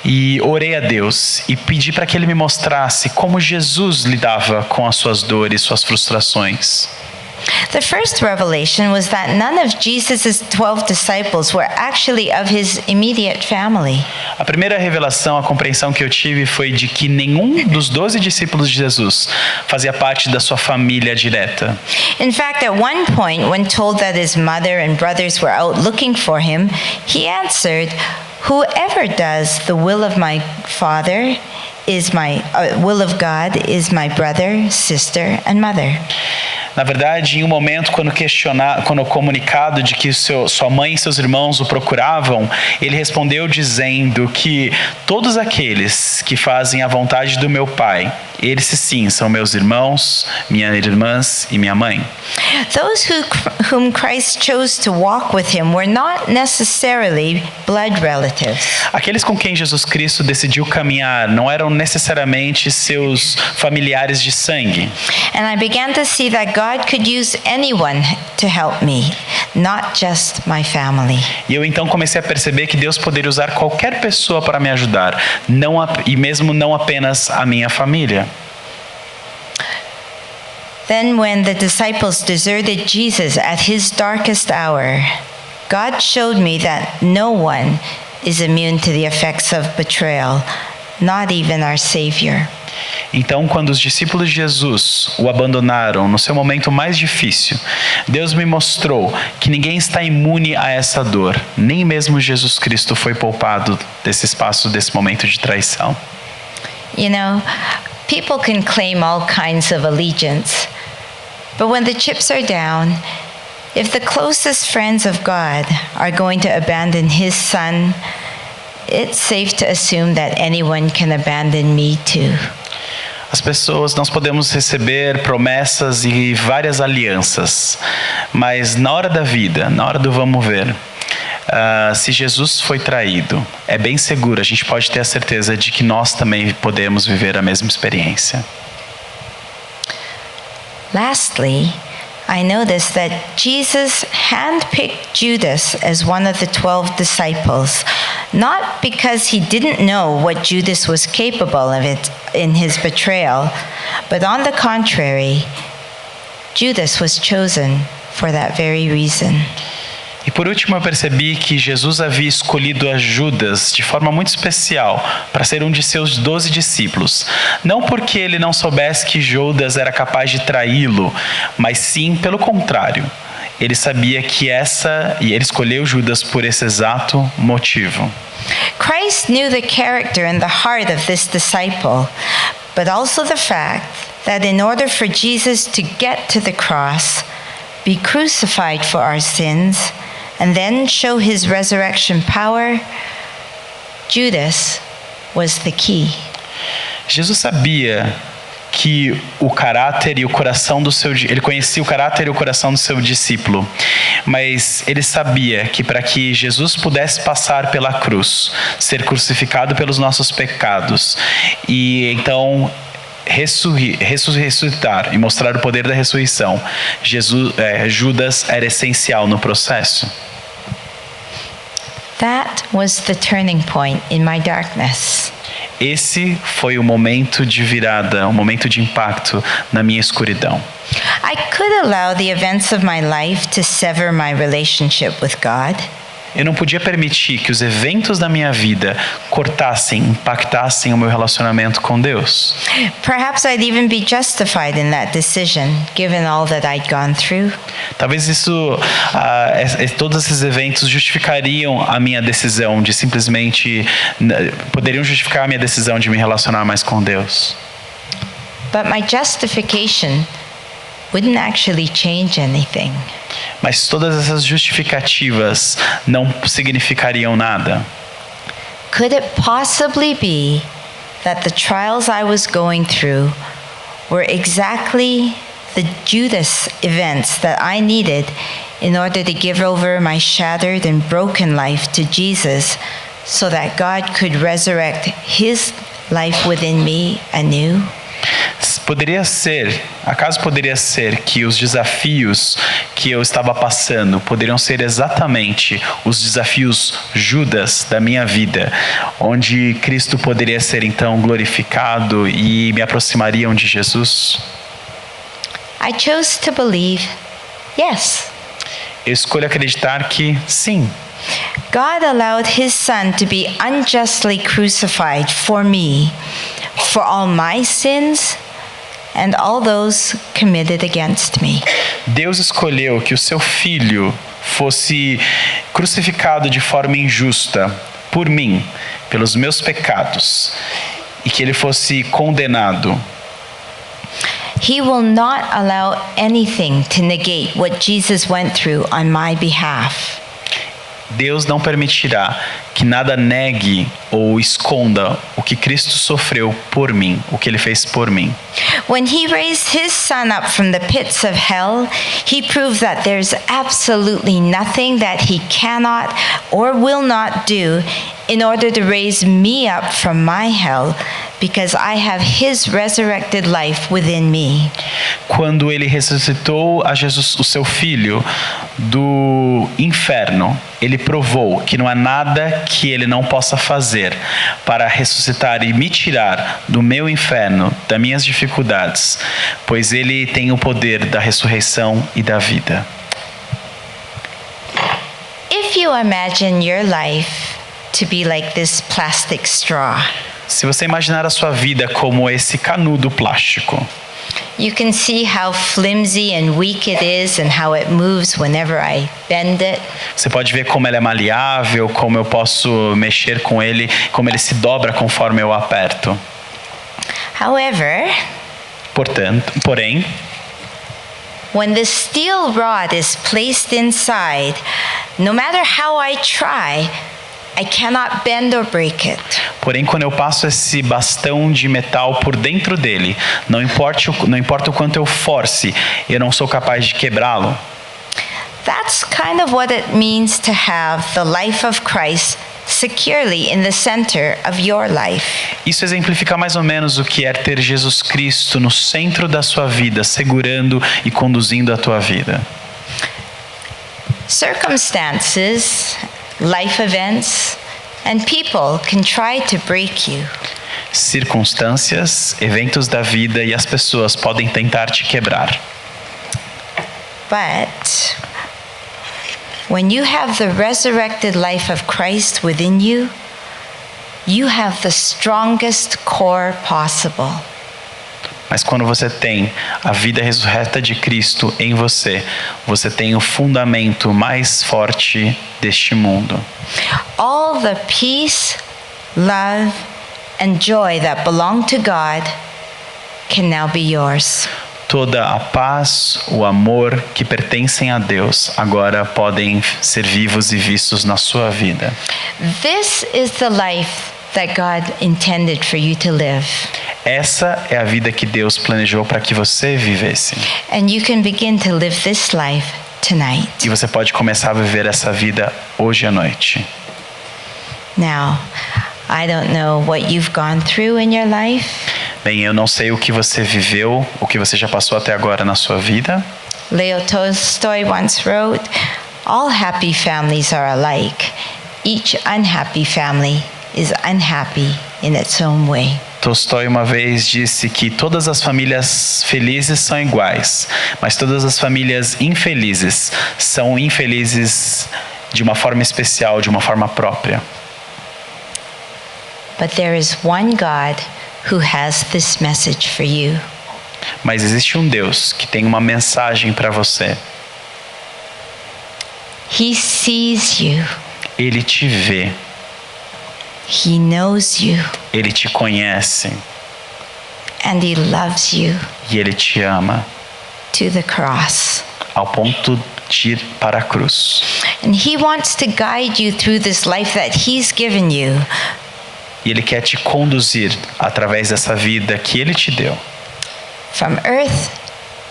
e orei a Deus e pedi para que Ele me mostrasse como Jesus lidava com as suas dores, suas frustrações. The first revelation was that none of Jesus' 12 disciples were actually of his immediate family. A primeira revelação, a compreensão que eu tive foi de que nenhum dos 12 discípulos de Jesus fazia parte da sua família direta. In fact, at one point, when told that his mother and brothers were out looking for him, he answered, "Whoever does the will of my Father is will of God is my brother, sister, and mother." Na verdade, em um momento, quando comunicado de que sua mãe e seus irmãos o procuravam, ele respondeu dizendo que todos aqueles que fazem a vontade do meu Pai, eles sim são meus irmãos, minhas irmãs e minha mãe. Those whom Christ chose to walk with him were not necessarily blood relatives. Aqueles com quem Jesus Cristo decidiu caminhar não eram necessariamente seus familiares de sangue. And I began to see that God could use anyone to help me, not just my family. E eu então comecei a perceber que Deus poderia usar qualquer pessoa para me ajudar, e mesmo não apenas a minha família. Then when the disciples deserted Jesus at his darkest hour, God showed me that no one is immune to the effects of betrayal, not even our Savior. Então, quando os discípulos de Jesus o abandonaram no seu momento mais difícil, Deus me mostrou que ninguém está imune a essa dor. Nem mesmo Jesus Cristo foi poupado desse espaço, desse momento de traição. You know, people can claim all kinds of allegiance, but when the chips are down, if the closest friends of God are going to abandon his Son, it's safe to assume that anyone can abandon me too. Nós podemos receber promessas e várias alianças, mas na hora da vida, na hora do vamos ver, se Jesus foi traído, é bem seguro, a gente pode ter a certeza de que nós também podemos viver a mesma experiência. Lastly, I noticed that Jesus handpicked Judas as one of the 12 disciples, not because he didn't know what Judas was capable of in his betrayal, but on the contrary, Judas was chosen for that very reason. E por último, eu percebi que Jesus havia escolhido a Judas de forma muito especial para ser um de seus 12 discípulos. Não porque ele não soubesse que Judas era capaz de traí-lo, mas sim pelo contrário. Ele sabia que e ele escolheu Judas por esse exato motivo. Christ knew the character and the heart of this disciple, but also the fact that in order for Jesus to get to the cross, be crucified for our sins, and then show his resurrection power, Judas was the key. Jesus sabia que o caráter e o coração ele conhecia o caráter e o coração do seu discípulo, mas ele sabia que para que Jesus pudesse passar pela cruz, ser crucificado pelos nossos pecados e então ressuscitar e mostrar o poder da ressurreição, Judas era essencial no processo. That was the turning point in my darkness. Esse foi o momento de virada, o momento de impacto na minha escuridão. I could allow the events of my life to sever my relationship with God. Eu não podia permitir que os eventos da minha vida impactassem o meu relacionamento com Deus. Perhaps I'd even be justified in that decision, given all that I'd gone through. Talvez todos esses eventos justificariam a minha decisão de poderiam justificar a minha decisão de me relacionar mais com Deus. But my justification wouldn't actually change anything. Mas todas essas justificativas não significariam nada. Could it possibly be that the trials I was going through were exactly the Judas events that I needed in order to give over my shattered and broken life to Jesus so that God could resurrect his life within me anew? Acaso poderia ser que os desafios que eu estava passando poderiam ser exatamente os desafios Judas da minha vida, onde Cristo poderia ser então glorificado e me aproximariam de Jesus? I chose to believe, yes. Eu escolho acreditar que sim. God allowed his son to be unjustly crucified for me, for all my sins and all those committed against me. Deus escolheu que o seu filho fosse crucificado de forma injusta por mim, pelos meus pecados, e que ele fosse condenado. He will not allow anything to negate what Jesus went through on my behalf. Deus não permitirá que nada negue ou esconda o que Cristo sofreu por mim, o que ele fez por mim. When he raised his son up from the pits of hell, he proved that there's absolutely nothing that he cannot or will not do in order to raise me up from my hell, because I have his resurrected life within me. Quando ele ressuscitou a Jesus, o seu filho, do inferno, ele provou que não há nada que ele não possa fazer para ressuscitar e me tirar do meu inferno, das minhas dificuldades, pois ele tem o poder da ressurreição e da vida. If you imagine your life to be like this plastic straw, se você imaginar a sua vida como esse canudo plástico, you can see how flimsy and weak it is and how it moves whenever I bend it. Você pode ver como ele é maleável, como eu posso mexer com ele, como ele se dobra conforme eu aperto. However, porém, when the steel rod is placed inside, no matter how I try, I cannot bend or break it. Porém, quando eu passo esse bastão de metal por dentro dele, não importa o quanto eu force, eu não sou capaz de quebrá-lo. That's kind of what it means to have the life of Christ securely in the center of your life. Isso exemplifica mais ou menos o que é ter Jesus Cristo no centro da sua vida, segurando e conduzindo a tua vida. Circumstances, life events, and people can try to break you. Circunstâncias, eventos da vida e as pessoas podem tentar te quebrar. But When you have the resurrected life of Christ within you, you have the strongest core possible. Mas quando você tem a vida ressurreta de Cristo em você, você tem o fundamento mais forte deste mundo. All the peace, love, and joy that belong to God can now be yours. Toda a paz, o amor que pertencem a Deus agora podem ser vivos e vistos na sua vida. This is the life that God intended for you to live. Essa é a vida que Deus planejou para que você vivesse. And you can begin to live this life tonight. E você pode começar a viver essa vida hoje à noite. Now, I don't know what you've gone through in your life. Bem, eu não sei o que você viveu, o que você já passou até agora na sua vida. Leo Tolstoy once wrote, "All happy families are alike. Each unhappy family is unhappy in its own way." Tolstói uma vez disse que todas as famílias felizes são iguais, mas todas as famílias infelizes são infelizes de uma forma especial, de uma forma própria. But there is one God who has this message for you. Mas existe um Deus que tem uma mensagem para você. He sees you. Ele te vê. He knows you. Ele te conhece. And he loves you E ele te ama to the cross. ao ponto de ir para a cruz. And he wants to guide you through this life that he's given you. E ele quer te conduzir através dessa vida que ele te deu. From earth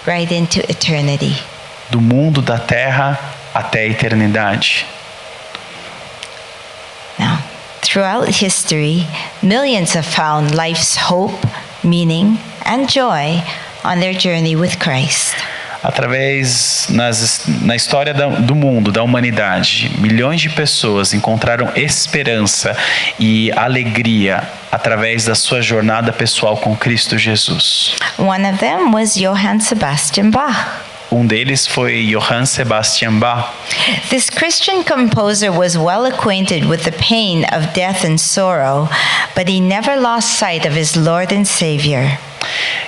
right into eternity. Do mundo da terra até a eternidade. Now, throughout history, millions have found life's hope, meaning, and joy on their journey with Christ. Através na história do mundo, da humanidade, milhões de pessoas encontraram esperança e alegria através da sua jornada pessoal com Cristo Jesus. One of them was Johann Sebastian Bach. Um deles foi Johann Sebastian Bach. This Christian composer was well acquainted with the pain of death and sorrow, but he never lost sight of his Lord and Savior.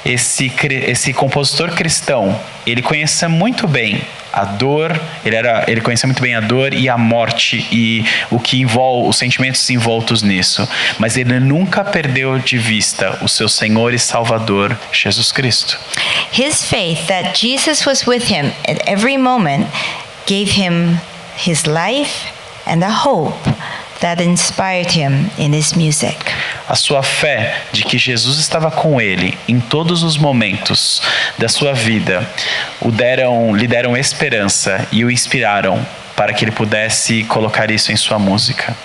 Esse compositor cristão, ele conhecia muito bem a dor, ele conhecia muito bem a dor e a morte e o que envolve, os sentimentos envoltos nisso, mas ele nunca perdeu de vista o seu Senhor e Salvador Jesus Cristo. His faith that Jesus was with him at every moment gave him his life and a hope that inspired him in his music. A sua fé de que Jesus estava com ele em todos os momentos da sua vida lhe deram esperança e o inspiraram para que ele pudesse colocar isso em sua música.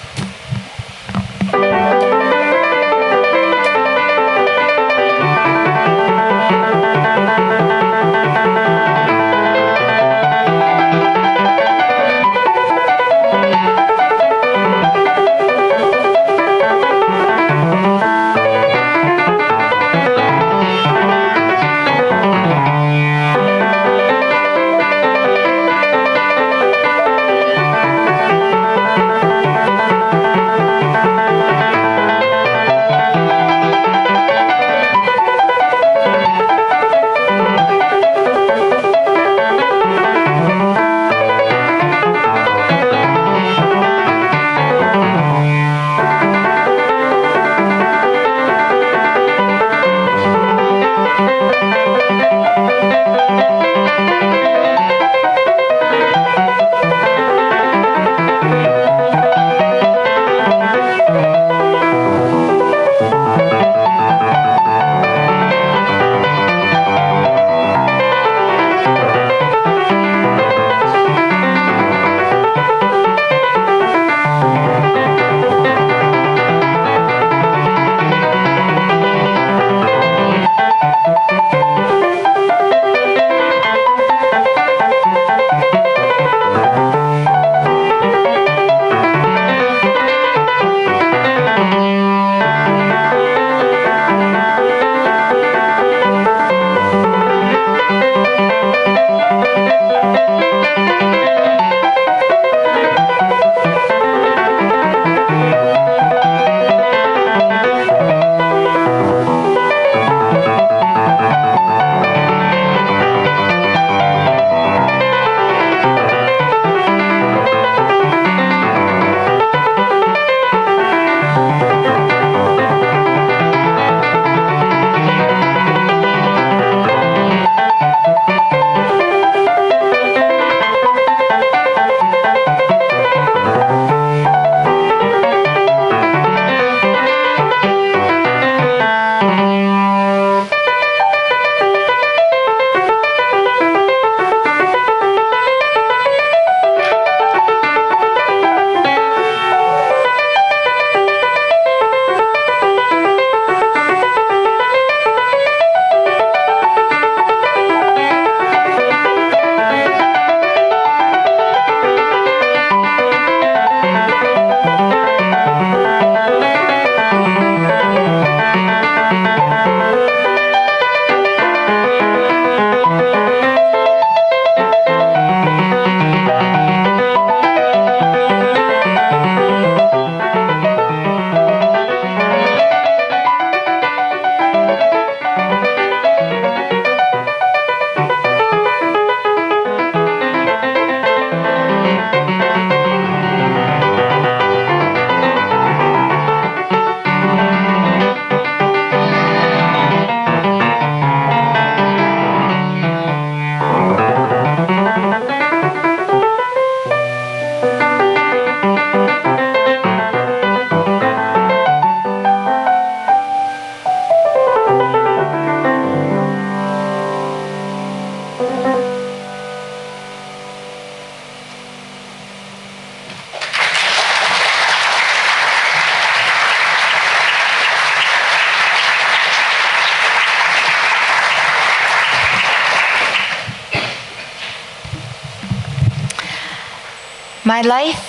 My life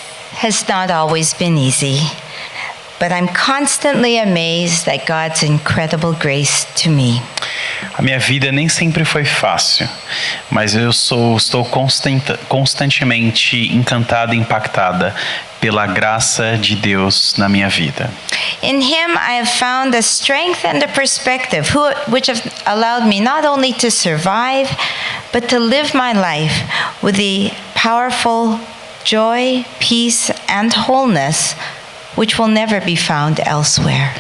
has not always been easy, but I'm constantly amazed at God's incredible grace to me. A minha vida nem sempre foi fácil, mas eu estou constantemente encantada e impactada pela graça de Deus na minha vida. In Him, I have found the strength and the perspective which have allowed me not only to survive, but to live my life with the powerful joy, peace, and wholeness which will never be found elsewhere.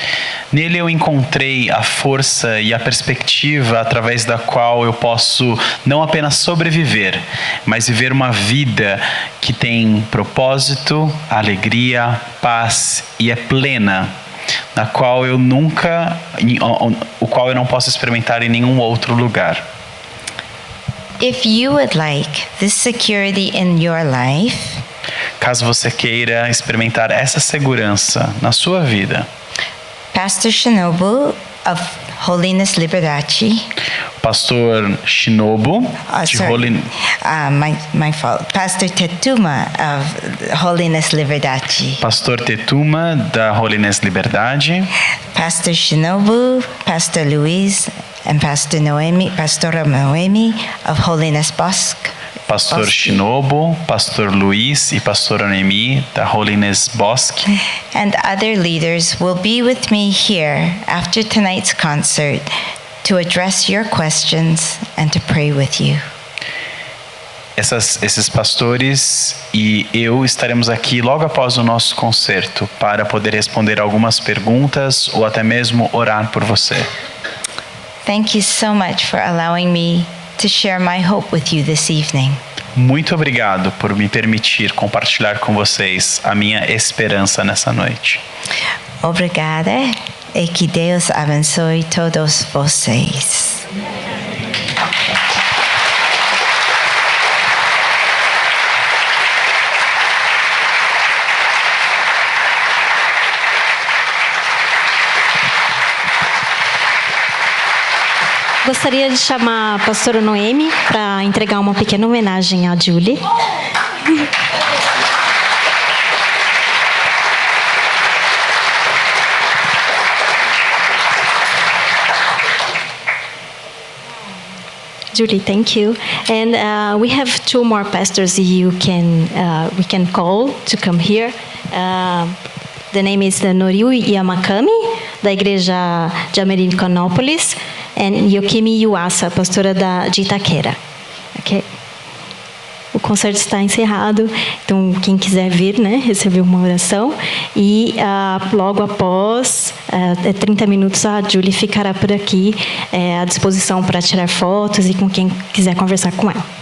Nele eu encontrei a força e a perspectiva através da qual eu posso não apenas sobreviver, mas viver uma vida que tem propósito, alegria, paz e é plena, na qual eu o qual eu não posso experimentar em nenhum outro lugar. If you would like this security in your life, caso você queira experimentar essa segurança na sua vida, Pastor Shinobu of Holiness Liberdade. Pastor Shinobu de Holiness. My fault. Pastor Tetuma of Holiness Liberdade. Pastor Tetuma da Holiness Liberdade. Pastor Shinobu, Pastor Luiz, and Pastora Noemi of Holiness Bosque. Pastor Shinobu, Pastor Luiz e Pastora Noemi da Holiness Bosque. And other leaders will be with me here after tonight's concert to address your questions and to pray with you. Esses pastores e eu estaremos aqui logo após o nosso concerto para poder responder algumas perguntas ou até mesmo orar por você. Thank you so much for allowing me to share my hope with you this evening. Muito obrigado por me permitir compartilhar com vocês a minha esperança nessa noite. Obrigada e que Deus abençoe todos vocês. Gostaria de chamar a pastora Noemi para entregar uma pequena homenagem a Julie. Julie, thank you. And we have two more pastors we can call to come here. The name is Noriu Yamakami, da igreja de Americanópolis, and Yokimi Yuasa, pastora de Itaquera. Okay. O concerto está encerrado, então quem quiser vir, né, receber uma oração. E logo após, 30 minutos, a Julie ficará por aqui à disposição para tirar fotos e com quem quiser conversar com ela.